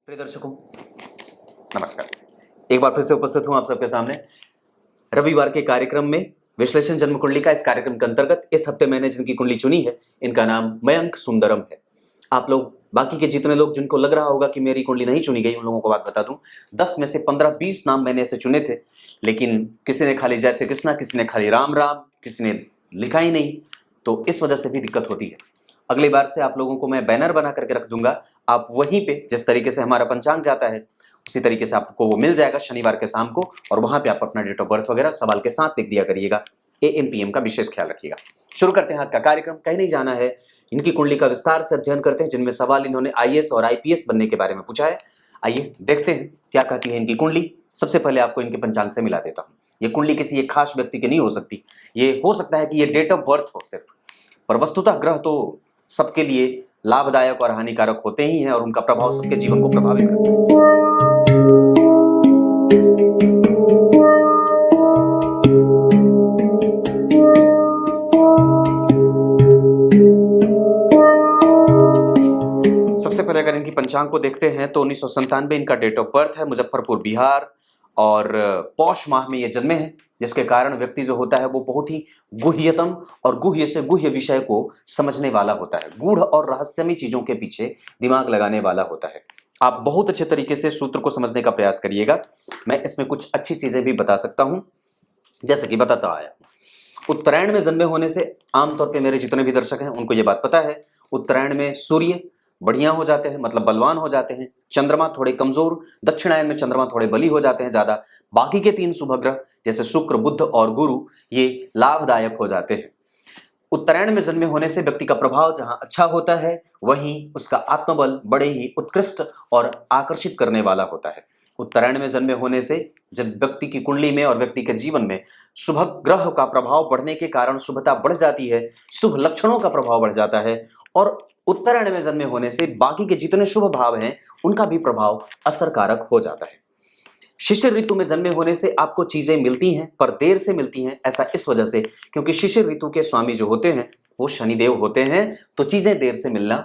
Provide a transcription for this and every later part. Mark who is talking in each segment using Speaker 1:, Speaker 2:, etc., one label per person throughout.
Speaker 1: प्रिय दर्शकों, नमस्कार। एक बार फिर से उपस्थित हूं आप सबके सामने रविवार के कार्यक्रम में विश्लेषण जन्म कुंडली का। इस कार्यक्रम के अंतर्गत इस हफ्ते मैंने जिनकी कुंडली चुनी है, इनका नाम मयंक सुंदरम है। आप लोग बाकी के जितने लोग जिनको लग रहा होगा कि मेरी कुंडली नहीं चुनी गई, उन लोगों को बात बता दूं, 10 में से 15-20 नाम मैंने ऐसे चुने थे, लेकिन किसी ने खाली जय श्री कृष्णा, किसी ने खाली राम राम, किसी ने लिखा ही नहीं, तो इस वजह से भी दिक्कत होती है। अगली बार से आप लोगों को मैं बैनर बना करके रख दूंगा, आप वहीं पे जिस तरीके से हमारा पंचांग जाता है उसी तरीके से आपको वो मिल जाएगा शनिवार के शाम को, और वहां पे आप अपना डेट ऑफ बर्थ वगैरह सवाल के साथ लिख दिया करिएगा। AM PM का विशेष ख्याल रखिएगा। शुरू करते हैं आज का कार्यक्रम। कहीं नहीं जाना है, इनकी कुंडली का विस्तार से अध्ययन करते हैं, जिनमें सवाल इन्होंने IAS और IPS बनने के बारे में पूछा है। आइए देखते हैं क्या कहती है इनकी कुंडली। सबसे पहले आपको इनके पंचांग से मिला देता हूँ। ये कुंडली किसी एक खास व्यक्ति की नहीं हो सकती, ये हो सकता है कि ये डेट ऑफ बर्थ हो सिर्फ, पर वस्तुतः ग्रह तो सबके लिए लाभदायक और हानिकारक होते ही हैं, और उनका प्रभाव सबके जीवन को प्रभावित करता है। सबसे पहले अगर इनकी पंचांग को देखते हैं तो 1997 इनका डेट ऑफ बर्थ है, मुजफ्फरपुर बिहार, और पौष माह में ये जन्मे हैं, जिसके कारण व्यक्ति जो होता है वो बहुत ही गुह्यतम और गुह्य से गुह्य विषय को समझने वाला होता है, गूढ़ और रहस्यमयी चीजों के पीछे दिमाग लगाने वाला होता है। आप बहुत अच्छे तरीके से सूत्र को समझने का प्रयास करिएगा। मैं इसमें कुछ अच्छी चीजें भी बता सकता हूं, जैसे कि बताता आया। उत्तरायण में जन्मे होने से आमतौर पर मेरे जितने भी दर्शक हैं उनको ये बात पता है, उत्तरायण में सूर्य बढ़िया हो जाते हैं, मतलब बलवान हो जाते हैं, चंद्रमा थोड़े कमजोर, दक्षिणायन में चंद्रमा थोड़े बली हो जाते हैं ज्यादा, बाकी के 3 शुभ ग्रह जैसे शुक्र, बुध और गुरु ये लाभदायक हो जाते हैं। उत्तरायण में जन्मे होने से व्यक्ति का प्रभाव जहां अच्छा होता है, वहीं उसका आत्मबल बड़े ही उत्कृष्ट और आकर्षित करने वाला होता है। उत्तरायण में जन्मे होने से जब व्यक्ति की कुंडली में और व्यक्ति के जीवन में शुभ ग्रह का प्रभाव बढ़ने के कारण शुभता बढ़ जाती है, शुभ लक्षणों का प्रभाव बढ़ जाता है, और उत्तरायण में जन्मे होने से बाकी के जितने शुभ भाव हैं उनका भी प्रभाव असरकारक हो जाता है। शिशिर ऋतु में जन्मे होने से आपको चीजें मिलती हैं, पर देर से मिलती हैं। ऐसा इस वजह से क्योंकि शिशिर ऋतु के स्वामी जो होते हैं वो शनिदेव होते हैं, तो चीजें देर से मिलना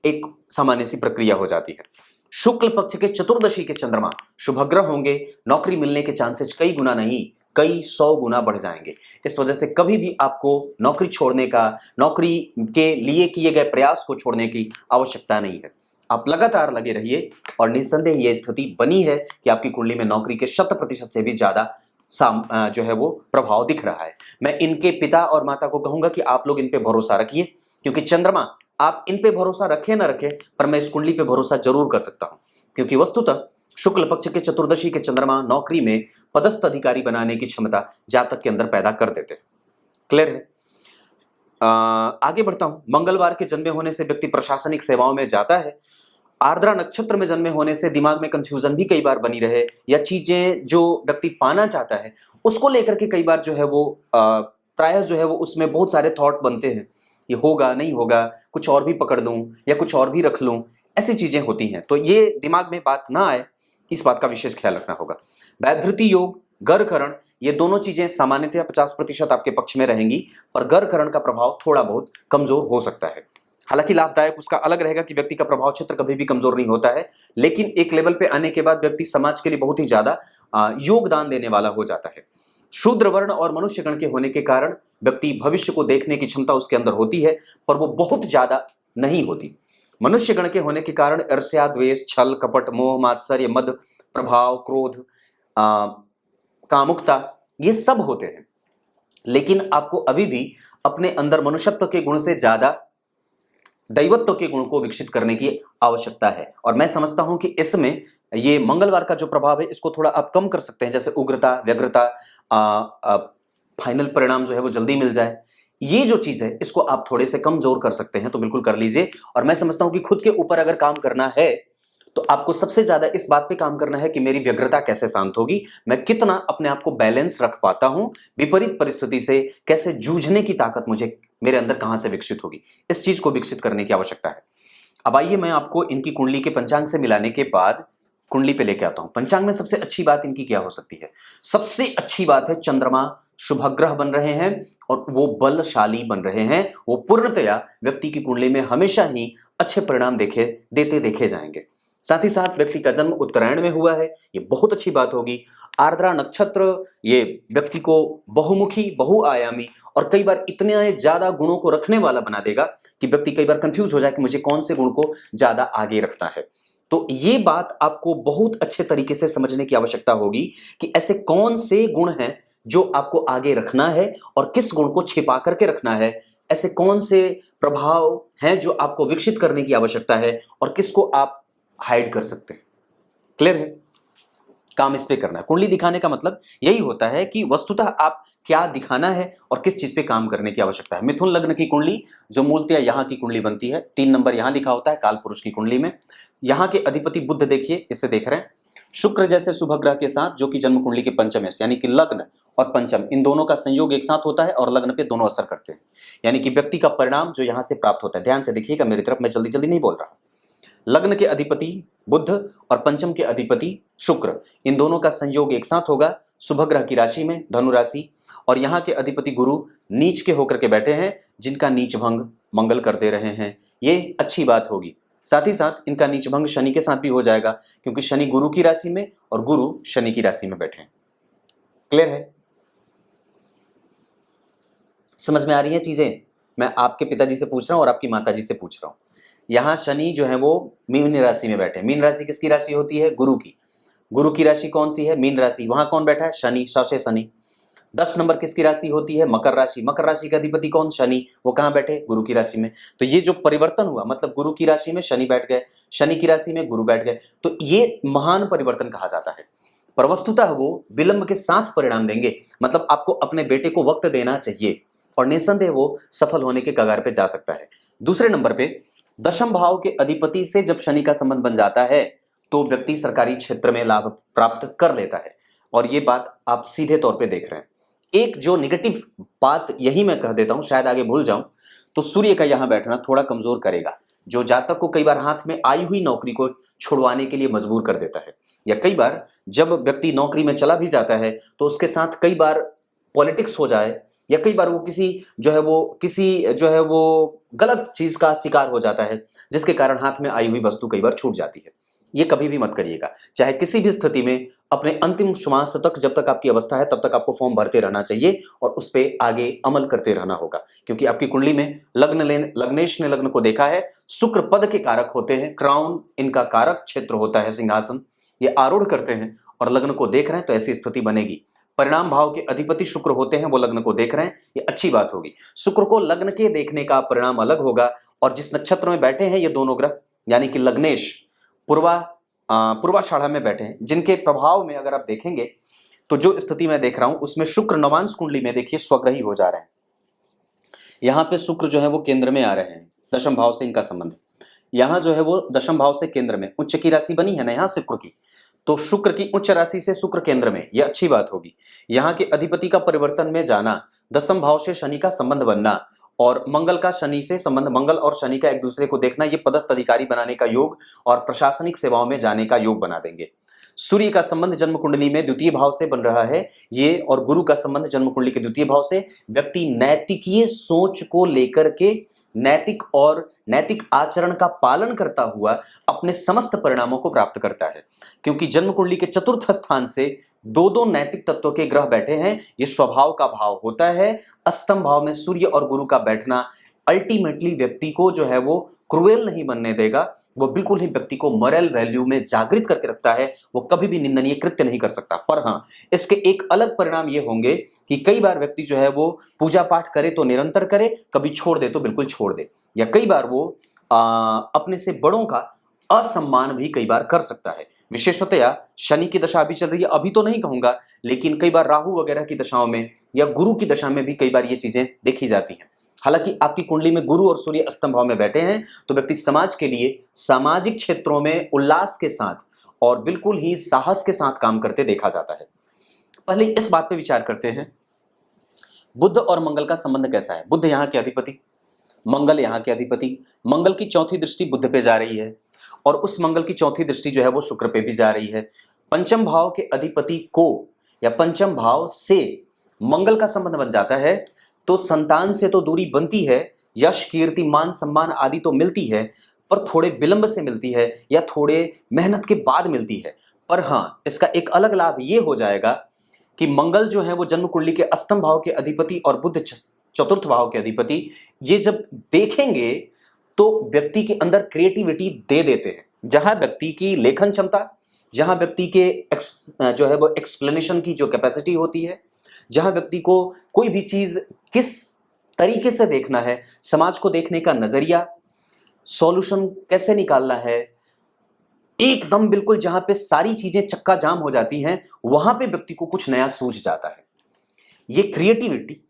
Speaker 1: एक सामान्य सी प्रक्रिया हो जाती है। शुक्ल पक्ष के चतुर्दशी के चंद्रमा शुभग्रह होंगे, नौकरी मिलने के चांसेस कई गुना नहीं, कई 100 गुना बढ़ जाएंगे। इस वजह से कभी भी आपको नौकरी छोड़ने का, नौकरी के लिए किए गए प्रयास को छोड़ने की आवश्यकता नहीं है। आप लगातार लगे रहिए, और निस्संदेह ये स्थिति बनी है कि आपकी कुंडली में नौकरी के 100% से भी ज्यादा जो है वो प्रभाव दिख रहा है। मैं इनके पिता और माता को कहूंगा कि आप लोग इन पे भरोसा रखिए, क्योंकि चंद्रमा, आप इन पे भरोसा रखें ना रखें, पर मैं इस कुंडली पे भरोसा जरूर कर सकता हूं, क्योंकि वस्तुतः शुक्ल पक्ष के चतुर्दशी के चंद्रमा नौकरी में पदस्थ अधिकारी बनाने की क्षमता जातक के अंदर पैदा कर देते हैं। क्लियर है? आगे बढ़ता हूं। मंगलवार के जन्मे होने से व्यक्ति प्रशासनिक सेवाओं में जाता है। आर्द्रा नक्षत्र में जन्मे होने से दिमाग में कंफ्यूजन भी कई बार बनी रहे, या चीजें जो व्यक्ति पाना चाहता है उसको लेकर के कई बार जो है वो प्रायः जो है वो उसमें बहुत सारे थॉट बनते हैं, ये होगा नहीं होगा, कुछ और भी पकड़ लूं या कुछ और भी रख लूं, ऐसी चीजें होती हैं। तो ये दिमाग में बात ना आए, इस बात का विशेष ख्याल रखना होगा। वैधृति योग, गर्भकरण, ये दोनों चीजें सामान्यतः 50% आपके पक्ष में रहेंगी, पर गर्भकरण का प्रभाव थोड़ा बहुत कमजोर हो सकता है। हालांकि लाभदायक उसका अलग रहेगा कि व्यक्ति का प्रभाव क्षेत्र कभी भी कमजोर नहीं होता है, लेकिन एक लेवल पे आने के बाद व्यक्ति समाज के लिए बहुत ही ज्यादा योगदान देने वाला हो जाता है। शूद्र वर्ण और मनुष्य गण के होने के कारण व्यक्ति भविष्य को देखने की क्षमता उसके अंदर होती है, पर वो बहुत ज्यादा नहीं होती। मनुष्य गण के होने के कारण ईर्ष्या, द्वेष, छल, कपट, मोह, मात्सर्य, मद, प्रभाव, क्रोध, कामुकता, ये सब होते हैं। लेकिन आपको अभी भी अपने अंदर मनुष्यत्व के गुण से ज्यादा दैवत्व के गुण को विकसित करने की आवश्यकता है, और मैं समझता हूं कि इसमें ये मंगलवार का जो प्रभाव है इसको थोड़ा आप कम कर सकते हैं, जैसे उग्रता, व्यग्रता, फाइनल परिणाम जो है वो जल्दी मिल जाए, ये जो चीज है इसको आप थोड़े से कमजोर कर सकते हैं, तो बिल्कुल कर लीजिए। और मैं समझता हूं कि खुद के ऊपर अगर काम करना है तो आपको सबसे ज्यादा इस बात पे काम करना है कि मेरी व्यग्रता कैसे शांत होगी, मैं कितना अपने आप को बैलेंस रख पाता हूं, विपरीत परिस्थिति से कैसे जूझने की ताकत मुझे मेरे अंदर कहां से विकसित होगी, इस चीज को विकसित करने की आवश्यकता है। अब आइए मैं आपको इनकी कुंडली के पंचांग से मिलाने के बाद कुंडली पे लेके आता हूं। पंचांग में सबसे अच्छी बात इनकी क्या हो सकती है? सबसे अच्छी बात है चंद्रमा शुभग्रह बन रहे हैं और वो बलशाली बन रहे हैं। वो पूर्णतया व्यक्ति की कुंडली में हमेशा ही अच्छे परिणाम देते देखे जाएंगे। साथ ही साथ व्यक्ति का जन्म उत्तरायण में हुआ है, ये बहुत अच्छी बात होगी। आर्द्रा नक्षत्र ये व्यक्ति को बहुमुखी, बहुआयामी और कई बार इतने ज्यादा गुणों को रखने वाला बना देगा कि व्यक्ति कई बार कंफ्यूज हो जाए कि मुझे कौन से गुण को ज्यादा आगे रखना है। तो ये बात आपको बहुत अच्छे तरीके से समझने की आवश्यकता होगी कि ऐसे कौन से गुण हैं जो आपको आगे रखना है और किस गुण को छिपा करके रखना है। ऐसे कौन से प्रभाव हैं जो आपको विकसित करने की आवश्यकता है और किसको आप हाइड कर सकते हैं। क्लियर है? काम इस पे करना है। कुंडली दिखाने का मतलब यही होता है कि वस्तुतः आप क्या दिखाना है और किस चीज पे काम करने की आवश्यकता है। मिथुन लग्न की कुंडली जो मूलतः यहाँ की कुंडली बनती है, 3 नंबर यहाँ लिखा होता है काल पुरुष की कुंडली में। यहाँ के अधिपति बुध देखिए, इसे देख रहे हैं, शुक्र जैसे शुभ ग्रह के साथ जो कि जन्म कुंडली के पंचम है, यानी कि लग्न और पंचम इन दोनों का संयोग एक साथ होता है और लग्न पे दोनों असर करते हैं, यानी कि व्यक्ति का परिणाम जो यहाँ से प्राप्त होता है। ध्यान से देखिएगा मेरी तरफ, मैं जल्दी जल्दी नहीं बोल रहा। लग्न के अधिपति बुध और पंचम के अधिपति शुक्र, इन दोनों का संयोग एक साथ होगा शुभ ग्रह की राशि में, धनु राशि, और यहाँ के अधिपति गुरु नीच के होकर के बैठे हैं, जिनका नीच भंग मंगल कर दे रहे हैं। ये अच्छी बात होगी। साथ ही साथ इनका नीच भंग शनि के साथ भी हो जाएगा, क्योंकि शनि गुरु की राशि में और गुरु शनि की राशि में बैठे हैं। क्लियर है? समझ में आ रही है चीजें? मैं आपके पिताजी से पूछ रहा हूं और आपकी माताजी से पूछ रहा हूं। यहाँ शनि जो है वो मीन राशि में बैठे। मीन राशि किसकी राशि होती है? गुरु की। गुरु की राशि कौन सी है? मीन राशि। वहां कौन बैठा है? शनि, सौसे शनि। 10 नंबर किसकी राशि होती है? मकर राशि। मकर राशि का अधिपति कौन? शनि। वो कहाँ बैठे? गुरु की राशि में। तो ये जो परिवर्तन हुआ, मतलब गुरु की राशि में शनि बैठ गए, शनि की राशि में गुरु बैठ गए, तो ये महान परिवर्तन कहा जाता है। पर वस्तुतः वो विलंब के साथ परिणाम देंगे, मतलब आपको अपने बेटे को वक्त देना चाहिए और निसंदेह वो सफल होने के कगार पे जा सकता है। दूसरे नंबर पे दशम भाव के अधिपति से जब शनि का संबंध बन जाता है तो व्यक्ति सरकारी क्षेत्र में लाभ प्राप्त कर लेता है, और ये बात आप सीधे तौर पे देख रहे हैं। एक जो निगेटिव बात यही मैं कह देता हूं, शायद आगे भूल जाऊं, तो सूर्य का यहां बैठना थोड़ा कमजोर करेगा, जो जातक को कई बार हाथ में आई हुई नौकरी को छुड़वाने के लिए मजबूर कर देता है। या कई बार जब व्यक्ति नौकरी में चला भी जाता है तो उसके साथ कई बार पॉलिटिक्स हो जाए, या कई बार वो किसी गलत चीज का शिकार हो जाता है, जिसके कारण हाथ में आई हुई वस्तु कई बार छूट जाती है। ये कभी भी मत करिएगा। चाहे किसी भी स्थिति में अपने अंतिम श्वास तक, जब तक आपकी अवस्था है तब तक आपको फॉर्म भरते रहना चाहिए और उस पर आगे अमल करते रहना होगा, क्योंकि आपकी कुंडली में लग्नेश ने लग्न को देखा है, शुक्र पद के कारक होते हैं, क्राउन इनका कारक क्षेत्र होता है, सिंहासन, ये आरूढ़ करते हैं और लग्न को देख रहे हैं तो ऐसी स्थिति बनेगी। परिणाम भाव के अधिपति शुक्र होते हैं, वो लग्न को देख रहे हैं, ये अच्छी बात होगी। शुक्र को लग्न के देखने का परिणाम अलग होगा, और जिस नक्षत्र में बैठे हैं ये दोनों ग्रह, यानी कि लग्नेश पूर्वाषाढ़ा में बैठे हैं, जिनके प्रभाव में अगर आप देखेंगे तो जो स्थिति मैं देख रहा हूं उसमें शुक्र नवांश कुंडली में देखिए स्वग्रही हो जा रहे हैं। यहां पे शुक्र जो है वो केंद्र में आ रहे हैं, दशम भाव से इनका संबंध। यहां जो है वो दशम भाव से केंद्र में, उच्च की राशि बनी है ना यहाँ शुक्र की, तो शुक्र की उच्च राशि से शुक्र केंद्र में, यह अच्छी बात होगी। यहाँ के अधिपति का परिवर्तन में जाना, दशम भाव से शनि का संबंध बनना, और मंगल का शनि से संबंध, मंगल और शनि का एक दूसरे को देखना, ये पदस्थ अधिकारी बनाने का योग और प्रशासनिक सेवाओं में जाने का योग बना देंगे। सूर्य का संबंध जन्म कुंडली में द्वितीय भाव से बन रहा है ये, और गुरु का संबंध जन्म कुंडली के द्वितीय भाव से। व्यक्ति नैतिकीय सोच को लेकर के नैतिक आचरण का पालन करता हुआ अपने समस्त परिणामों को प्राप्त करता है, क्योंकि जन्म कुंडली के चतुर्थ स्थान से दो नैतिक तत्वों के ग्रह बैठे हैं, ये स्वभाव का भाव होता है। अष्टम भाव में सूर्य और गुरु का बैठना अल्टीमेटली व्यक्ति को जो है वो क्रूएल नहीं बनने देगा, वो बिल्कुल ही व्यक्ति को मॉरल वैल्यू में जागृत करके रखता है, वो कभी भी निंदनीय कृत्य नहीं कर सकता। पर हाँ, इसके एक अलग परिणाम ये होंगे कि कई बार व्यक्ति जो है वो पूजा पाठ करे तो निरंतर करे, कभी छोड़ दे तो बिल्कुल छोड़ दे, या कई बार वो अपने से बड़ों का असम्मान भी कई बार कर सकता है। विशेषतया शनि की दशा अभी चल रही है, अभी तो नहीं कहूंगा, लेकिन कई बार राहु वगैरह की दशाओं में या गुरु की दशा में भी कई बार ये चीजें देखी जाती हैं। हालांकि आपकी कुंडली में गुरु और सूर्य अष्टम भाव में बैठे हैं तो व्यक्ति समाज के लिए सामाजिक क्षेत्रों में उल्लास के साथ और बिल्कुल ही साहस के साथ काम करते देखा जाता है। पहले इस बात पे विचार करते हैं, बुध और मंगल का संबंध कैसा है। बुध यहाँ के अधिपति, मंगल यहाँ के अधिपति। मंगल की चौथी दृष्टि बुध पे जा रही है और उस मंगल की चौथी दृष्टि जो है वो शुक्र पे भी जा रही है। पंचम भाव के अधिपति को या पंचम भाव से मंगल का संबंध बन जाता है तो संतान से तो दूरी बनती है, यश कीर्ति मान सम्मान आदि तो मिलती है, पर थोड़े विलंब से मिलती है या थोड़े मेहनत के बाद मिलती है। पर हाँ, इसका एक अलग लाभ ये हो जाएगा कि मंगल जो है वो जन्म कुंडली के अष्टम भाव के अधिपति और बुध चतुर्थ भाव के अधिपति, ये जब देखेंगे तो व्यक्ति के अंदर क्रिएटिविटी दे देते हैं। जहां व्यक्ति की लेखन क्षमता, जहां व्यक्ति के जो है वो एक्सप्लेनेशन की जो कैपेसिटी होती है, जहां व्यक्ति को कोई भी चीज किस तरीके से देखना है, समाज को देखने का नजरिया, सॉल्यूशन कैसे निकालना है, एकदम बिल्कुल जहां पे सारी चीजें चक्का जाम हो जाती हैं, वहां पे व्यक्ति को कुछ नया सूझ जाता है। ये क्रिएटिविटी,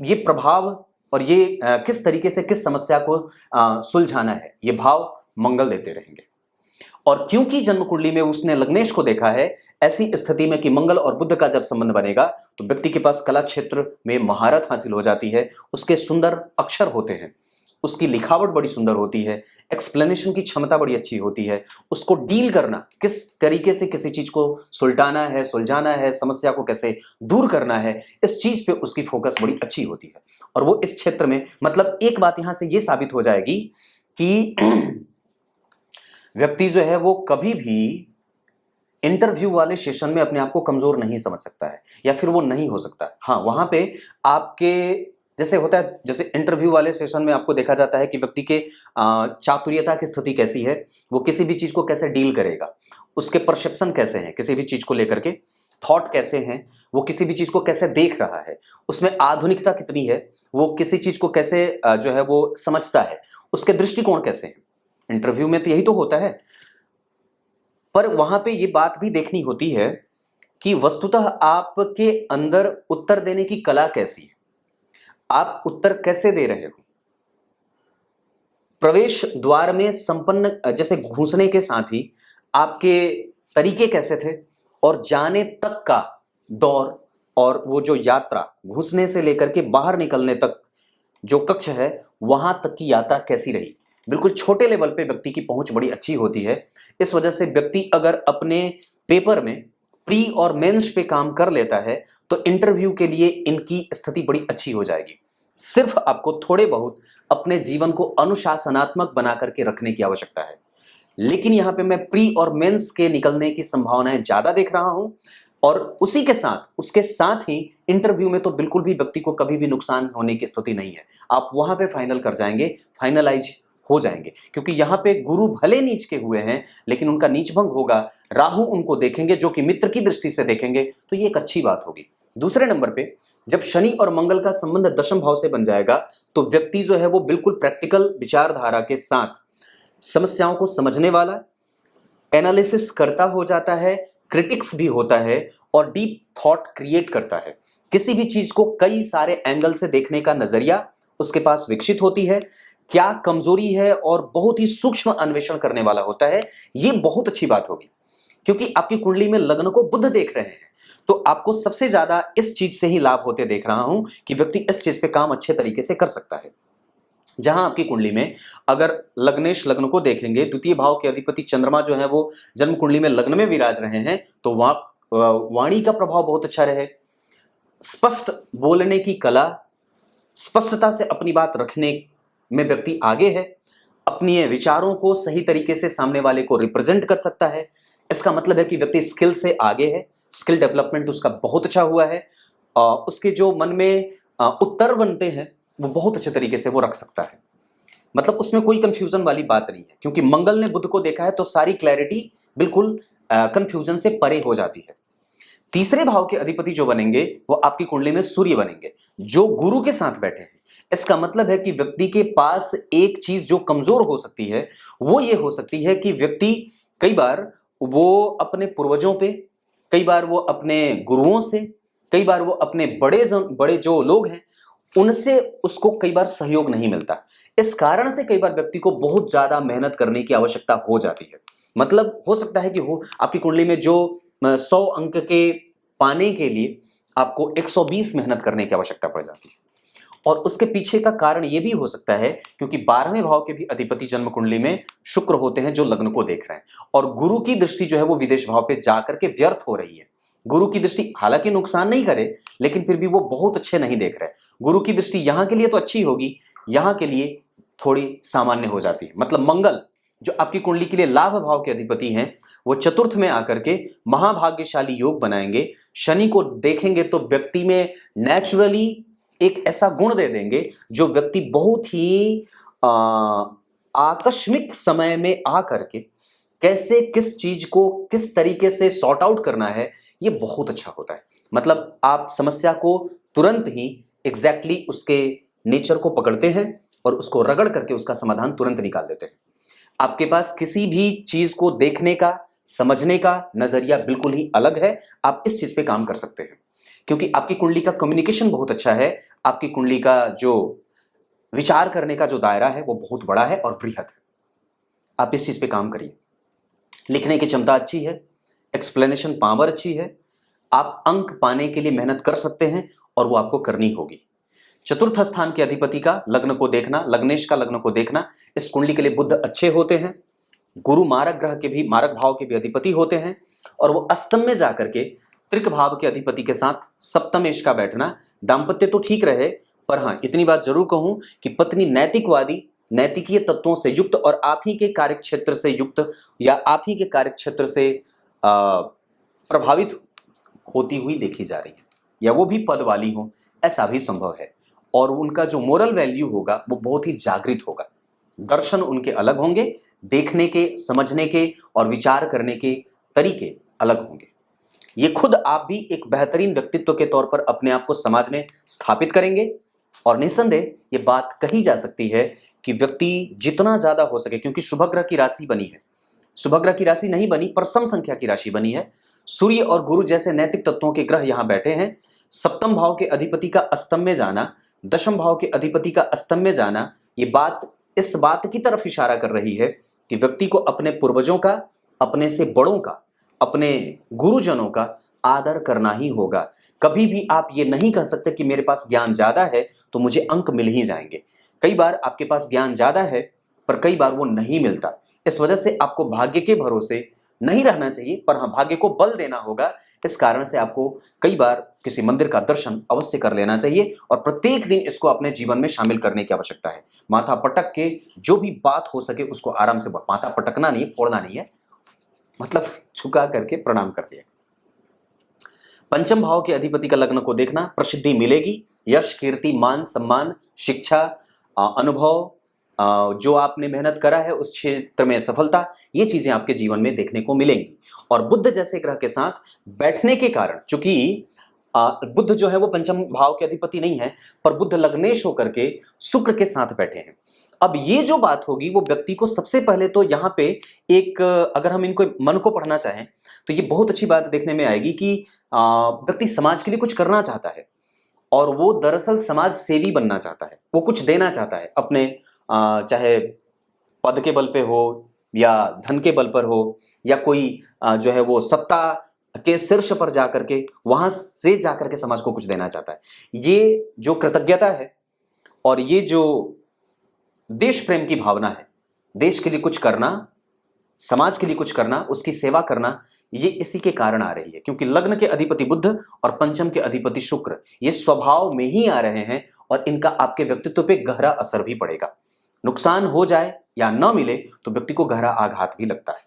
Speaker 1: ये प्रभाव और ये किस तरीके से किस समस्या को सुलझाना है, ये भाव मंगल देते रहेंगे। और क्योंकि जन्म कुंडली में उसने लग्नेश को देखा है, ऐसी स्थिति में कि मंगल और बुध का जब संबंध बनेगा तो व्यक्ति के पास कला क्षेत्र में महारत हासिल हो जाती है, उसके सुंदर अक्षर होते हैं, उसकी लिखावट बड़ी सुंदर होती है, एक्सप्लेनेशन की क्षमता बड़ी अच्छी होती है, उसको डील करना, किस तरीके से किसी चीज को सुलटाना है, सुलझाना है, समस्या को कैसे दूर करना है, इस चीज पे उसकी फोकस बड़ी अच्छी होती है। और वो इस क्षेत्र में, मतलब एक बात यहां से ये साबित हो जाएगी कि व्यक्ति जो है वो कभी भी इंटरव्यू वाले सेशन में अपने आप को कमजोर नहीं समझ सकता है, या फिर वो नहीं हो सकता। हाँ, वहां पे आपके जैसे होता है, जैसे इंटरव्यू वाले सेशन में आपको देखा जाता है कि व्यक्ति के चातुर्यता की स्थिति कैसी है, वो किसी भी चीज को कैसे डील करेगा, उसके परसेप्शन कैसे हैं किसी भी चीज को लेकर के, थॉट कैसे हैं, वो किसी भी चीज को कैसे देख रहा है, उसमें आधुनिकता कितनी है, वो किसी चीज को कैसे जो है वो समझता है, उसके दृष्टिकोण कैसे हैं। इंटरव्यू में तो यही तो होता है। पर वहां पे ये बात भी देखनी होती है कि वस्तुतः आपके अंदर उत्तर देने की कला कैसी है, आप उत्तर कैसे दे रहे हो। प्रवेश द्वार में संपन्न जैसे घुसने के साथ ही आपके तरीके कैसे थे, और जाने तक का दौर और वो जो यात्रा, घुसने से लेकर के बाहर निकलने तक जो कक्ष है, वहां तक की यात्रा कैसी रही। बिल्कुल छोटे लेवल पे व्यक्ति की पहुंच बड़ी अच्छी होती है। इस वजह से व्यक्ति अगर अपने पेपर में प्री और मेंस पे काम कर लेता है तो इंटरव्यू के लिए इनकी स्थिति बड़ी अच्छी हो जाएगी। सिर्फ आपको थोड़े बहुत अपने जीवन को अनुशासनात्मक बना करके रखने की आवश्यकता है। लेकिन यहां पे मैं प्री और मेंस के निकलने की संभावनाएं ज्यादा देख रहा हूं, और उसी के साथ, उसके साथ ही इंटरव्यू में तो बिल्कुल भी व्यक्ति को कभी भी नुकसान होने की स्थिति नहीं है। आप वहां पे फाइनल कर जाएंगे, फाइनलाइज हो जाएंगे, क्योंकि यहाँ पे गुरु भले नीच के हुए हैं लेकिन उनका नीचभंग होगा। राहु उनको देखेंगे, जो कि मित्र की दृष्टि से देखेंगे, तो ये एक अच्छी बात होगी। दूसरे नंबर पे जब शनि और मंगल का संबंध दशम भाव से बन जाएगा तो व्यक्ति जो है वो बिल्कुल प्रैक्टिकल विचारधारा के साथ समस्याओं को समझने वाला, एनालिसिस करता हो जाता है, क्रिटिक्स भी होता है और डीप थॉट क्रिएट करता है। किसी भी चीज को कई सारे एंगल से देखने का नजरिया उसके पास विकसित होती है, क्या कमजोरी है और बहुत ही सूक्ष्म अन्वेषण करने वाला होता है। ये बहुत अच्छी बात होगी, क्योंकि आपकी कुंडली में लग्न को बुध देख रहे हैं, तो आपको सबसे ज्यादा इस चीज से ही लाभ होते देख रहा हूं कि व्यक्ति इस चीज पे काम अच्छे तरीके से कर सकता है। जहां आपकी कुंडली में अगर लग्नेश लग्न को देखेंगे, द्वितीय भाव के अधिपति चंद्रमा जो है वो जन्म कुंडली में लग्न में विराज रहे हैं, तो वहां वाणी का प्रभाव बहुत अच्छा रहे, स्पष्ट बोलने की कला, स्पष्टता से अपनी बात रखने में व्यक्ति आगे है, अपने विचारों को सही तरीके से सामने वाले को रिप्रेजेंट कर सकता है। इसका मतलब है कि व्यक्ति स्किल से आगे है, स्किल डेवलपमेंट उसका बहुत अच्छा हुआ है, उसके जो मन में उत्तर बनते हैं वो बहुत अच्छे तरीके से वो रख सकता है। मतलब उसमें कोई कंफ्यूजन वाली बात नहीं है, क्योंकि मंगल ने बुध को देखा है तो सारी क्लैरिटी बिल्कुल कंफ्यूजन से परे हो जाती है। तीसरे भाव के अधिपति जो बनेंगे वो आपकी कुंडली में सूर्य बनेंगे, जो गुरु के साथ बैठे हैं। इसका मतलब है कि व्यक्ति के पास एक चीज जो कमजोर हो सकती है वो ये हो सकती है कि व्यक्ति कई बार वो अपने पूर्वजों पे, कई बार वो अपने गुरुओं से, कई बार वो अपने बड़े जो लोग हैं उनसे उसको कई बार सहयोग नहीं मिलता। इस कारण से कई बार व्यक्ति को बहुत ज्यादा मेहनत करने की आवश्यकता हो जाती है। मतलब हो सकता है कि हो आपकी कुंडली में जो 100 अंक के पाने के लिए आपको 120 मेहनत करने की आवश्यकता पड़ जाती है। और उसके पीछे का कारण यह भी हो सकता है क्योंकि 12वें भाव के भी अधिपति जन्म कुंडली में शुक्र होते हैं, जो लग्न को देख रहे हैं, और गुरु की दृष्टि जो है वो विदेश भाव पे जाकर के व्यर्थ हो रही है। गुरु की दृष्टि हालांकि नुकसान नहीं करे, लेकिन फिर भी वो बहुत अच्छे नहीं देख रहे। गुरु की दृष्टि यहां के लिए तो अच्छी होगी, यहां के लिए थोड़ी सामान्य हो जाती है। मतलब मंगल जो आपकी कुंडली के लिए लाभ भाव के अधिपति हैं, वो चतुर्थ में आकर के महाभाग्यशाली योग बनाएंगे। शनि को देखेंगे तो व्यक्ति में नेचुरली एक ऐसा गुण दे देंगे जो व्यक्ति बहुत ही आकस्मिक समय में आकर के कैसे किस चीज को किस तरीके से सॉर्ट आउट करना है, ये बहुत अच्छा होता है। मतलब आप समस्या को तुरंत ही एग्जैक्टली उसके नेचर को पकड़ते हैं और उसको रगड़ करके उसका समाधान तुरंत निकाल देते हैं। आपके पास किसी भी चीज को देखने का समझने का नजरिया बिल्कुल ही अलग है। आप इस चीज पे काम कर सकते हैं क्योंकि आपकी कुंडली का कम्युनिकेशन बहुत अच्छा है। आपकी कुंडली का जो विचार करने का जो दायरा है वो बहुत बड़ा है और बृहद है। आप इस चीज पे काम करिए। लिखने की क्षमता अच्छी है, एक्सप्लेनेशन पावर अच्छी है, आप अंक पाने के लिए मेहनत कर सकते हैं और वो आपको करनी होगी। चतुर्थ स्थान के अधिपति का लग्न को देखना, लग्नेश का लग्न को देखना, इस कुंडली के लिए बुध अच्छे होते हैं। गुरु मारक ग्रह के भी, मारक भाव के भी अधिपति होते हैं और वो अष्टम में जाकर के त्रिक भाव के अधिपति के साथ सप्तमेश का बैठना। दाम्पत्य तो ठीक रहे, पर हाँ इतनी बात जरूर कहूं कि पत्नी नैतिकवादी, नैतिकीय तत्वों से युक्त और आप ही के कार्यक्षेत्र से युक्त या आप ही के कार्यक्षेत्र से प्रभावित होती हुई देखी जा रही है, या वो भी पद वाली हो, ऐसा भी संभव है। और उनका जो मोरल वैल्यू होगा वो बहुत ही जागृत होगा। दर्शन उनके अलग होंगे, देखने के, समझने के और विचार करने के तरीके अलग होंगे। ये खुद आप भी एक बेहतरीन व्यक्तित्व के तौर पर अपने आप को समाज में स्थापित करेंगे और निस्संदेह ये बात कही जा सकती है कि व्यक्ति जितना ज्यादा हो सके, क्योंकि शुभ ग्रह की राशि बनी है, शुभ ग्रह की राशि नहीं बनी पर सम संख्या की राशि बनी है। सूर्य और गुरु जैसे नैतिक तत्वों के ग्रह यहां बैठे हैं। सप्तम भाव के अधिपति का अष्टम में जाना, दशम भाव के अधिपति का अष्टम में जाना, ये बात इस बात की तरफ इशारा कर रही है कि व्यक्ति को अपने पूर्वजों का, अपने से बड़ों का, अपने गुरुजनों का आदर करना ही होगा। कभी भी आप ये नहीं कह सकते कि मेरे पास ज्ञान ज्यादा है तो मुझे अंक मिल ही जाएंगे। कई बार आपके पास ज्ञान ज्यादा है पर कई बार वो नहीं मिलता। इस वजह से आपको भाग्य के भरोसे नहीं रहना चाहिए, पर हाँ भाग्य को बल देना होगा। इस कारण से आपको कई बार किसी मंदिर का दर्शन अवश्य कर लेना चाहिए और प्रत्येक दिन इसको अपने जीवन में शामिल करने की आवश्यकता है। माथा पटक के जो भी बात हो सके उसको आराम से, माथा पटकना नहीं, फोड़ना नहीं है, मतलब झुका करके प्रणाम कर दिया। पंचम भाव के अधिपति का लग्न को देखना, प्रसिद्धि मिलेगी, यश, कीर्ति, मान, सम्मान, शिक्षा, अनुभव, जो आपने मेहनत करा है उस क्षेत्र में सफलता, ये चीजें आपके जीवन में देखने को मिलेंगी। और बुध जैसे ग्रह के साथ बैठने के कारण, चूंकि बुध जो है वो पंचम भाव के अधिपति नहीं है, पर बुध लग्नेश होकर के शुक्र के साथ बैठे हैं। अब ये जो बात होगी वो व्यक्ति को सबसे पहले तो यहाँ पे एक, अगर हम इनको मन को पढ़ना चाहें तो ये बहुत अच्छी बात देखने में आएगी कि व्यक्ति समाज के लिए कुछ करना चाहता है और वो दरअसल समाज सेवी बनना चाहता है। वो कुछ देना चाहता है अपने, चाहे पद के बल पे हो या धन के बल पर हो या कोई जो है वो सत्ता के शीर्ष पर जाकर के वहां से जाकर के समाज को कुछ देना चाहता है। ये जो कृतज्ञता है और ये जो देश प्रेम की भावना है, देश के लिए कुछ करना, समाज के लिए कुछ करना, उसकी सेवा करना, ये इसी के कारण आ रही है। क्योंकि लग्न के अधिपति बुध और पंचम के अधिपति शुक्र ये स्वभाव में ही आ रहे हैं और इनका आपके व्यक्तित्व पे गहरा असर भी पड़ेगा। नुकसान हो जाए या न मिले तो व्यक्ति को गहरा आघात भी लगता है,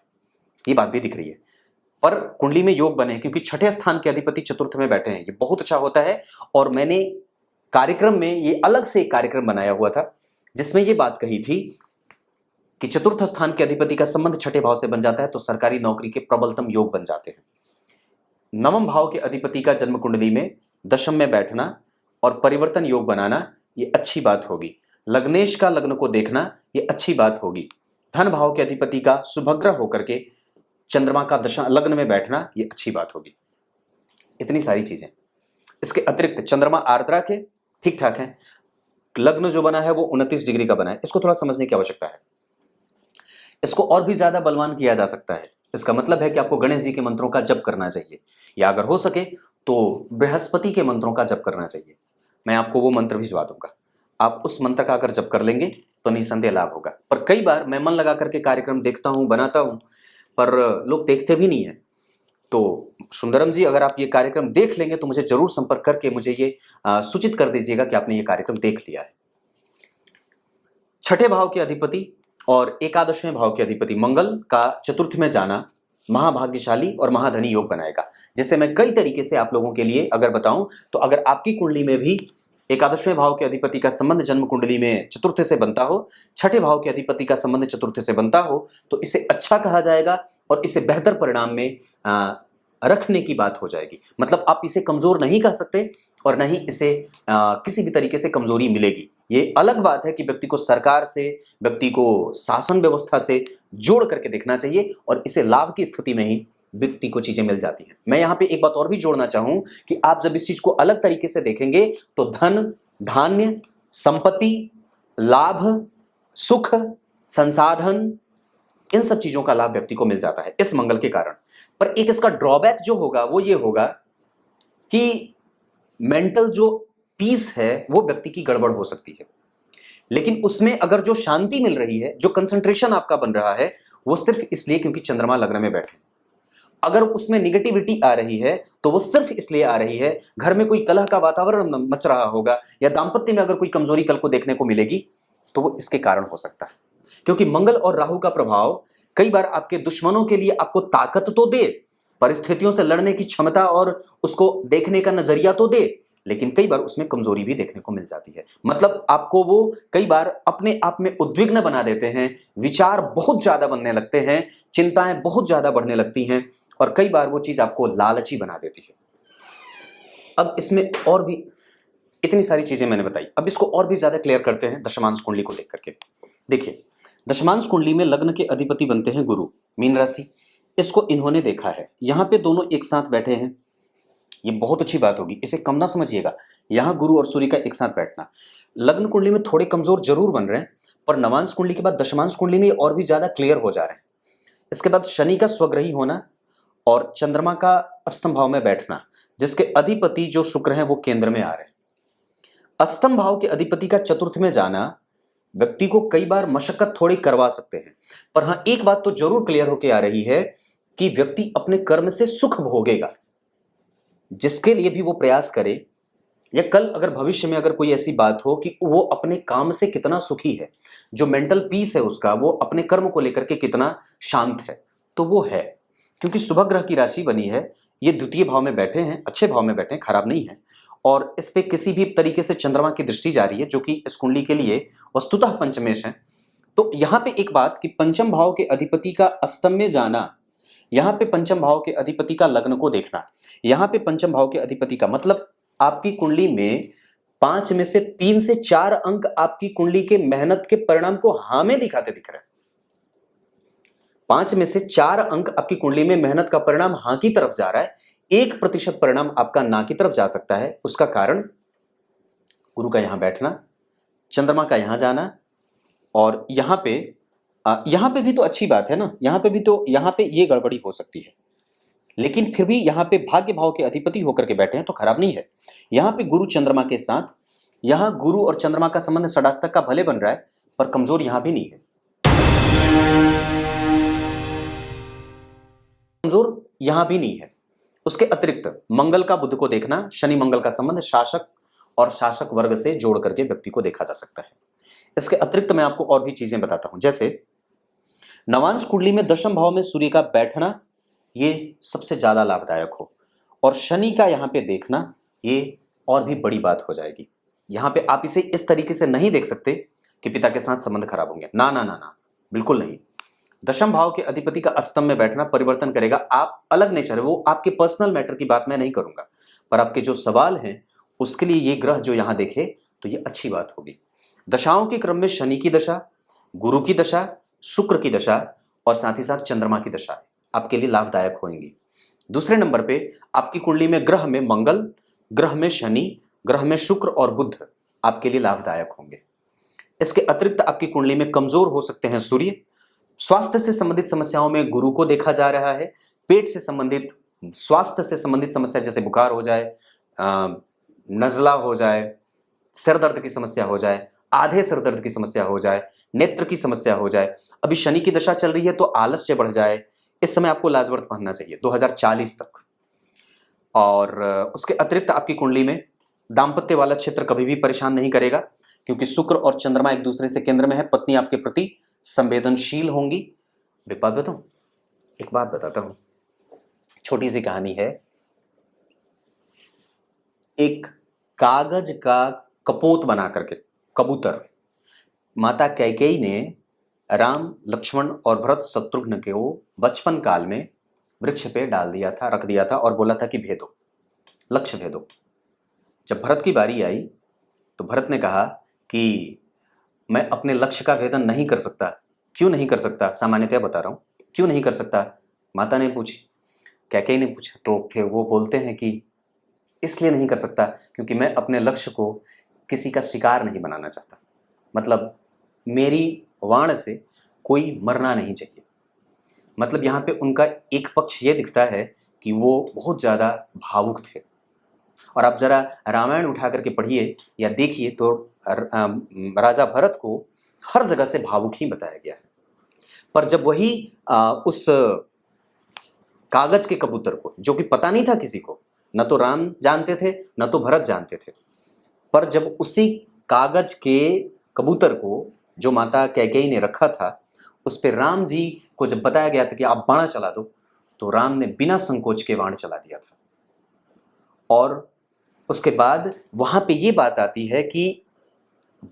Speaker 1: ये बात भी दिख रही है। पर कुंडली में योग बने क्योंकि छठे स्थान के अधिपति चतुर्थ में बैठे हैं, ये बहुत अच्छा होता है। और मैंने कार्यक्रम में ये अलग से एक कार्यक्रम बनाया हुआ था जिसमें ये बात कही थी कि चतुर्थ स्थान के अधिपति का संबंध छठे भाव से बन जाता है तो सरकारी नौकरी के प्रबलतम योग बन जाते हैं। नवम भाव के अधिपति का जन्म कुंडली में दशम में बैठना और परिवर्तन योग बनाना, ये अच्छी बात होगी। लग्नेश का लग्न को देखना, ये अच्छी बात होगी। धन भाव के अधिपति का शुभग्रह होकर के चंद्रमा का दशा लग्न में बैठना, ये अच्छी बात होगी। इतनी सारी चीजें। इसके अतिरिक्त चंद्रमा आर्द्रा के ठीक ठाक है, लग्न जो बना है वो 29 डिग्री का बना है, इसको थोड़ा समझने की आवश्यकता है। इसको और भी ज्यादा बलवान किया जा सकता है। इसका मतलब है कि आपको गणेश जी के मंत्रों का जप करना चाहिए या अगर हो सके तो बृहस्पति के मंत्रों का जप करना चाहिए। मैं आपको वो मंत्र भिजवा दूंगा, आप उस मंत्र का अगर जप कर लेंगे तो निसंदेह लाभ होगा। पर कई बार मैं मन लगा करके कार्यक्रम देखता हूं, बनाता हूं, पर लोग देखते भी नहीं है। तो सुंदरम जी, अगर आप ये कार्यक्रम देख लेंगे तो मुझे जरूर संपर्क करके मुझे ये सूचित कर दीजिएगा कि आपने ये कार्यक्रम देख लिया है। छठे भाव के अधिपति और एकादशवें भाव के अधिपति मंगल का चतुर्थ में जाना महाभाग्यशाली और महाधनी योग बनाएगा। जैसे मैं कई तरीके से आप लोगों के लिए अगर बताऊं तो अगर आपकी कुंडली में भी एकादशवें भाव के अधिपति का संबंध जन्म कुंडली में चतुर्थ से बनता हो, छठे भाव के अधिपति का संबंध चतुर्थ से बनता हो, तो इसे अच्छा कहा जाएगा और इसे बेहतर परिणाम में रखने की बात हो जाएगी। मतलब आप इसे कमजोर नहीं कह सकते और नहीं इसे किसी भी तरीके से कमजोरी मिलेगी। ये अलग बात है कि व्यक्ति को सरकार से, व्यक्ति को शासन व्यवस्था से जोड़ करके देखना चाहिए और इसे लाभ की स्थिति में ही व्यक्ति को चीजें मिल जाती हैं। मैं यहाँ पे एक बात और भी जोड़ना चाहूं कि आप जब इस चीज को अलग तरीके से देखेंगे तो धन, धान्य, संपत्ति, लाभ, सुख, संसाधन, इन सब चीजों का लाभ व्यक्ति को मिल जाता है इस मंगल के कारण। पर एक इसका ड्रॉबैक जो होगा वो ये होगा कि मेंटल जो पीस है वो व्यक्ति की गड़बड़ हो सकती है। लेकिन उसमें अगर जो शांति मिल रही है, जो कंसंट्रेशन आपका बन रहा है, वो सिर्फ इसलिए क्योंकि चंद्रमा लग्न में बैठे। अगर उसमें निगेटिविटी आ रही है तो वो सिर्फ इसलिए आ रही है, घर में कोई कलह का वातावरण मच रहा होगा या दाम्पत्य में अगर कोई कमजोरी कल को देखने को मिलेगी तो वो इसके कारण हो सकता है। क्योंकि मंगल और राहु का प्रभाव कई बार आपके दुश्मनों के लिए आपको ताकत तो दे, परिस्थितियों से लड़ने की क्षमता और उसको देखने का नजरिया तो दे, लेकिन कई बार उसमें कमजोरी भी देखने को मिल जाती है। मतलब आपको वो कई बार अपने आप में उद्विग्न बना देते हैं, विचार बहुत ज्यादा बनने लगते हैं, चिंताएं बहुत ज्यादा बढ़ने लगती हैं और कई बार वो चीज आपको लालची बना देती है। अब इसमें और भी इतनी सारी चीजें मैंने बताई, अब इसको और भी ज्यादा क्लियर करते हैं दशमांश कुंडली को देख करके। देखिए, दशमांश कुंडली में लग्न के अधिपति बनते हैं गुरु, मीन राशि। इसको इन्होंने देखा है, यहां पे दोनों एक साथ बैठे हैं, ये बहुत अच्छी बात होगी, इसे कम ना समझिएगा। यहां गुरु और सूर्य का एक साथ बैठना, लग्न कुंडली में थोड़े कमजोर जरूर बन रहे हैं, पर नवांश कुंडली के बाद दशमांश कुंडली में और भी ज्यादा क्लियर हो जा रहे हैं। इसके बाद शनि का स्वग्रही होना और चंद्रमा का अष्टम भाव में बैठना, जिसके अधिपति जो शुक्र हैं वो केंद्र में आ रहे हैं। अष्टम भाव के अधिपति का चतुर्थ में जाना व्यक्ति को कई बार मशक्कत थोड़ी करवा सकते हैं, पर हाँ एक बात तो जरूर क्लियर होकर आ रही है कि व्यक्ति अपने कर्म से सुख भोगेगा, जिसके लिए भी वो प्रयास करे, या कल अगर भविष्य में अगर कोई ऐसी बात हो कि वो अपने काम से कितना सुखी है, जो मेंटल पीस है उसका, वो अपने कर्म को लेकर के कितना शांत है, तो वो है। क्योंकि शुभ ग्रह की राशि बनी है, ये द्वितीय भाव में बैठे हैं, अच्छे भाव में बैठे हैं, खराब नहीं है, और इस पे किसी भी तरीके से चंद्रमा की दृष्टि जा रही है, जो कि इस कुंडली के लिए वस्तुतः पंचमेश है। तो यहां पे एक बात कि पंचम भाव के अधिपति का अष्टम में जाना, यहां पे पंचम भाव के अधिपति का लग्न को देखना, यहां पे पंचम भाव के अधिपति का मतलब आपकी कुंडली में 5 में से 3 से 4 अंक आपकी कुंडली के मेहनत के परिणाम को हाँ में दिखाते दिख रहे हैं। 5 में से 4 अंक आपकी कुंडली में मेहनत का परिणाम हाँ की तरफ जा रहा है, 1% परिणाम आपका ना की तरफ जा सकता है। उसका कारण गुरु का यहां बैठना, चंद्रमा का यहां जाना, और यहां पे भी तो अच्छी बात है ना, यहां पे भी तो, यहां पे ये गड़बड़ी हो सकती है, लेकिन फिर भी यहां पे भाग्य भाव के अधिपति होकर के बैठे हैं तो खराब नहीं है। यहां पे गुरु चंद्रमा के साथ, यहां गुरु और चंद्रमा का संबंध षडाष्टक का भले बन रहा है, पर कमजोर यहां भी नहीं है, कमजोर यहां भी नहीं है। उसके अतिरिक्त मंगल का बुध को देखना, शनि मंगल का संबंध शासक और शासक वर्ग से जोड़ करके व्यक्ति को देखा जा सकता है। इसके अतिरिक्त मैं आपको और भी चीजें बताता हूं, जैसे नवांश कुंडली में दशम भाव में सूर्य का बैठना, ये सबसे ज्यादा लाभदायक हो, और शनि का यहां पे देखना ये और भी बड़ी बात हो जाएगी। यहां पे आप इसे इस तरीके से नहीं देख सकते कि पिता के साथ संबंध खराब होंगे, ना ना ना ना, बिल्कुल नहीं। दशम भाव के अधिपति का अष्टम में बैठना परिवर्तन करेगा, आप अलग नेचर है, वो आपके पर्सनल मैटर की बात मैं नहीं करूंगा, पर आपके जो सवाल हैं उसके लिए ये ग्रह जो यहां देखे तो ये अच्छी बात होगी। दशाओं के क्रम में शनि की दशा, गुरु की दशा, शुक्र की दशा और साथ ही साथ चंद्रमा की दशा आपके लिए लाभदायक होंगी। दूसरे नंबर पे आपकी कुंडली में ग्रह में मंगल, ग्रह में शनि, ग्रह में शुक्र और बुध आपके लिए लाभदायक होंगे। इसके अतिरिक्त आपकी कुंडली में कमजोर हो सकते हैं सूर्य, स्वास्थ्य से संबंधित समस्याओं में गुरु को देखा जा रहा है, पेट से संबंधित, स्वास्थ्य से संबंधित समस्या जैसे बुखार हो जाए, नजला हो जाए, सिर दर्द की समस्या हो जाए, आधे सिर दर्द की समस्या हो जाए, नेत्र की समस्या हो जाए, अभी शनि की दशा चल रही है तो आलस्य बढ़ जाए, इस समय आपको लाजवर्त पहनना चाहिए 2040 तक। और उसके अतिरिक्त आपकी कुंडली में दाम्पत्य वाला क्षेत्र कभी भी परेशान नहीं करेगा, क्योंकि शुक्र और चंद्रमा एक दूसरे से केंद्र में है, पत्नी आपके प्रति संवेदनशील होंगी। एक बात बताऊं, एक बात बताता हूं, छोटी सी कहानी है। एक कागज का कपोत बना करके कबूतर माता कैकेयी ने राम, लक्ष्मण और भरत शत्रुघ्न के वो बचपन काल में वृक्ष पे डाल दिया था, रख दिया था और बोला था कि भेदो, लक्ष्य भेदो। जब भरत की बारी आई तो भरत ने कहा कि मैं अपने लक्ष्य का भेदन नहीं कर सकता। क्यों नहीं कर सकता? सामान्यतया बता रहा हूं, क्यों नहीं कर सकता? माता ने पूछी, कैकेयी ने पूछा। तो फिर वो बोलते हैं कि इसलिए नहीं कर सकता क्योंकि मैं अपने लक्ष्य को किसी का शिकार नहीं बनाना चाहता। मतलब मेरी वाण से कोई मरना नहीं चाहिए। मतलब यहाँ पे उनका एक पक्ष ये दिखता है कि वो बहुत ज़्यादा भावुक थे। और आप जरा रामायण उठा करके पढ़िए या देखिए तो राजा भरत को हर जगह से भावुक ही बताया गया है। पर जब वही उस कागज के कबूतर को, जो कि पता नहीं था किसी को, न तो राम जानते थे न तो भरत जानते थे, पर जब उसी कागज के कबूतर को जो माता कैकेयी ने रखा था, उस पर राम जी को जब बताया गया था कि आप बाण चला दो, तो राम ने बिना संकोच के बाण चला दिया था। और उसके बाद वहां पे ये बात आती है कि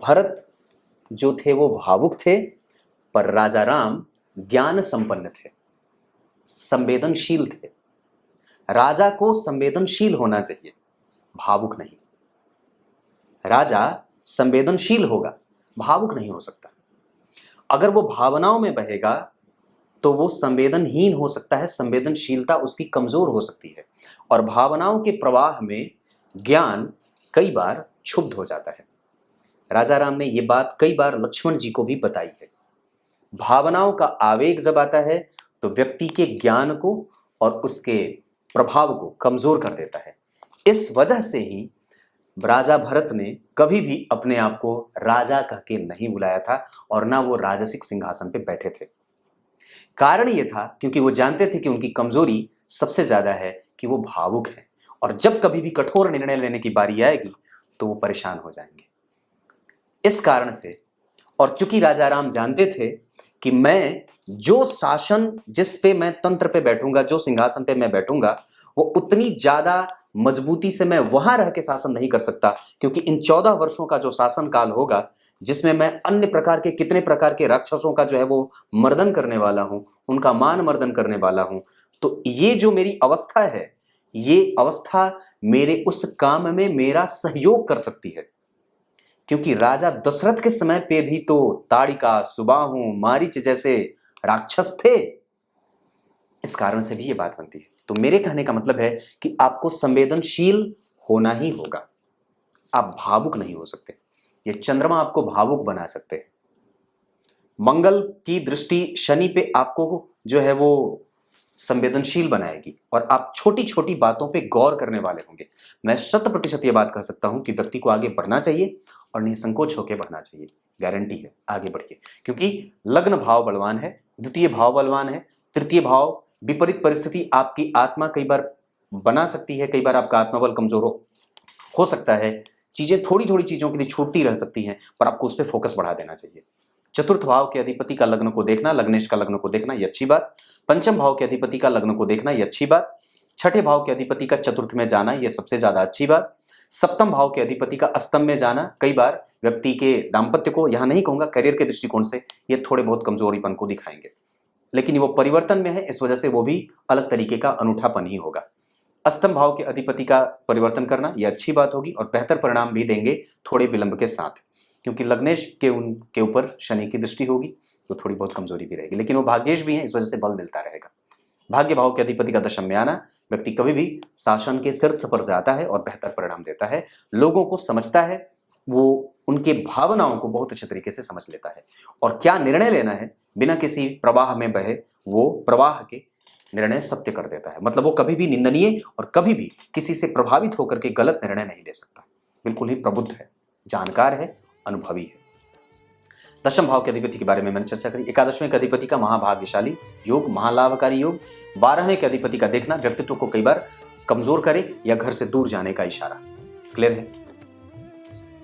Speaker 1: भरत जो थे वो भावुक थे, पर राजा राम ज्ञान संपन्न थे, संवेदनशील थे। राजा को संवेदनशील होना चाहिए, भावुक नहीं। राजा संवेदनशील होगा, भावुक नहीं हो सकता। अगर वो भावनाओं में बहेगा तो वो संवेदनहीन हो सकता है, संवेदनशीलता उसकी कमजोर हो सकती है। और भावनाओं के प्रवाह में ज्ञान कई बार क्षुब्ध हो जाता है। राजा राम ने ये बात कई बार लक्ष्मण जी को भी बताई है। भावनाओं का आवेग जब आता है तो व्यक्ति के ज्ञान को और उसके प्रभाव को कमजोर कर देता है। इस वजह से ही राजा भरत ने कभी भी अपने आप को राजा कह के नहीं बुलाया था और ना वो राजसिक सिंहासन पे बैठे थे। कारण ये था क्योंकि वो जानते थे कि उनकी कमजोरी सबसे ज्यादा है कि वो भावुक है, और जब कभी भी कठोर निर्णय लेने की बारी आएगी तो वो परेशान हो जाएंगे। इस कारण से, और चूंकि राजा राम जानते थे कि मैं जो शासन, जिस पे मैं तंत्र पे बैठूंगा, जो सिंहासन पे मैं बैठूंगा, वो उतनी ज्यादा मजबूती से मैं वहां रह के शासन नहीं कर सकता, क्योंकि इन 14 वर्षों का जो शासन काल होगा, जिसमें मैं अन्य प्रकार के कितने प्रकार के राक्षसों का जो है वो मर्दन करने वाला हूं, उनका मान मर्दन करने वाला हूं। तो ये जो मेरी अवस्था है, ये अवस्था मेरे उस काम में मेरा सहयोग कर सकती है। क्योंकि राजा दशरथ के समय पे भी तो ताड़िका, सुबाहु, मारीच जैसे राक्षस थे। इस कारण से भी ये बात बनती है। तो मेरे कहने का मतलब है कि आपको संवेदनशील होना ही होगा, आप भावुक नहीं हो सकते। ये चंद्रमा आपको भावुक बना सकते हैं। मंगल की दृष्टि शनि पे आपको जो है वो संवेदनशील बनाएगी और आप छोटी छोटी बातों पे गौर करने वाले होंगे। मैं 100% ये बात कह सकता हूं कि व्यक्ति को आगे बढ़ना चाहिए और निसंकोच होकर बढ़ना चाहिए। गारंटी है, आगे बढ़िए। क्योंकि लग्न भाव बलवान है, द्वितीय भाव बलवान है, तृतीय भाव विपरीत परिस्थिति आपकी आत्मा कई बार बना सकती है, कई बार आपका आत्मबल कमजोर हो सकता है, चीजें थोड़ी थोड़ी चीजों के लिए छूटती रह सकती हैं, पर आपको उस पर फोकस बढ़ा देना चाहिए। चतुर्थ भाव के अधिपति का लग्न को देखना, लग्नेश का लग्न को देखना, ये अच्छी बात। पंचम भाव के अधिपति का लग्न को देखना, ये अच्छी बात। छठे भाव के अधिपति का चतुर्थ में जाना, ये सबसे ज्यादा अच्छी बात। सप्तम भाव के अधिपति का अष्टम में जाना कई बार व्यक्ति के दाम्पत्य को, यहां नहीं कहूंगा करियर के दृष्टिकोण से, ये थोड़े बहुत कमजोरीपन को दिखाएंगे, लेकिन वो परिवर्तन में है, इस वजह से वो भी अलग तरीके का अनूठापन ही होगा। अष्टम भाव के अधिपति का परिवर्तन करना यह अच्छी बात होगी और बेहतर परिणाम भी देंगे थोड़े विलंब के साथ, क्योंकि लग्नेश के उनके ऊपर शनि की दृष्टि होगी तो थोड़ी बहुत कमजोरी भी रहेगी, लेकिन वो भाग्येश भी हैं, इस वजह से बल मिलता रहेगा। भाग्य भाव के अधिपति का दशम में आना, व्यक्ति कभी भी शासन के शीर्ष पर जाता है और बेहतर परिणाम देता है, लोगों को समझता है, वो उनके भावनाओं को बहुत अच्छे तरीके से समझ लेता है और क्या निर्णय लेना है बिना किसी प्रवाह में बहे, वो प्रवाह के निर्णय सत्य कर देता है। मतलब वो कभी भी निंदनीय और कभी भी किसी से प्रभावित होकर के गलत निर्णय नहीं ले सकता, बिल्कुल ही प्रबुद्ध है, जानकार है, अनुभवी है। दशम भाव के अधिपति के बारे में मैंने चर्चा करी। एकादशवें के अधिपति का महाभाग्यशाली योग, महालाभकारी योग। 12वें के अधिपति का देखना व्यक्तित्व को कई बार कमजोर करे या घर से दूर जाने का इशारा। क्लियर है?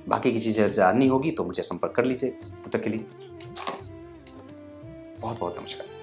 Speaker 1: बाकी की चीजें जाननी होगी तो मुझे संपर्क कर लीजिए। तब तक के लिए बहुत बहुत नमस्कार।